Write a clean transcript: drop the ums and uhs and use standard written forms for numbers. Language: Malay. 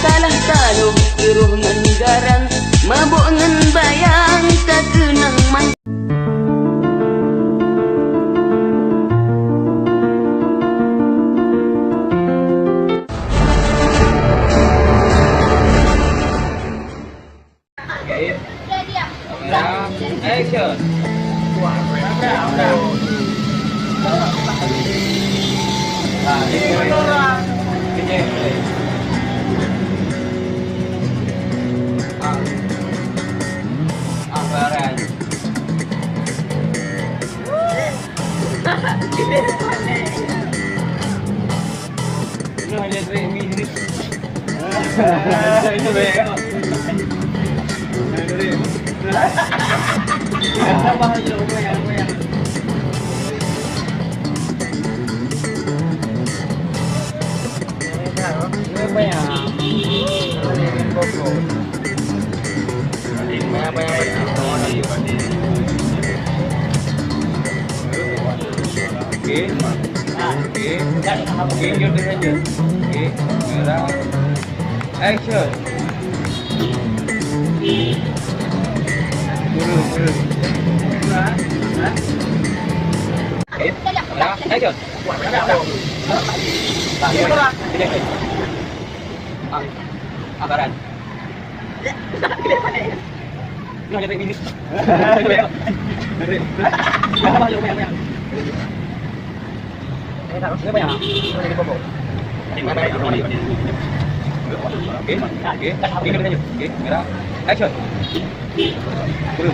salah taruh keruh ngan garang, mabuk ngan bayang tak kenang man. Action. Anggaran. Ini ada trik ini. Itu baik. Tambah aja goyang. Oke, jodoh aja. Oke, gerak. Action. Buru. Ya, action. Anggaran. Ini ada ini. Oke, gerak. Action. Buru.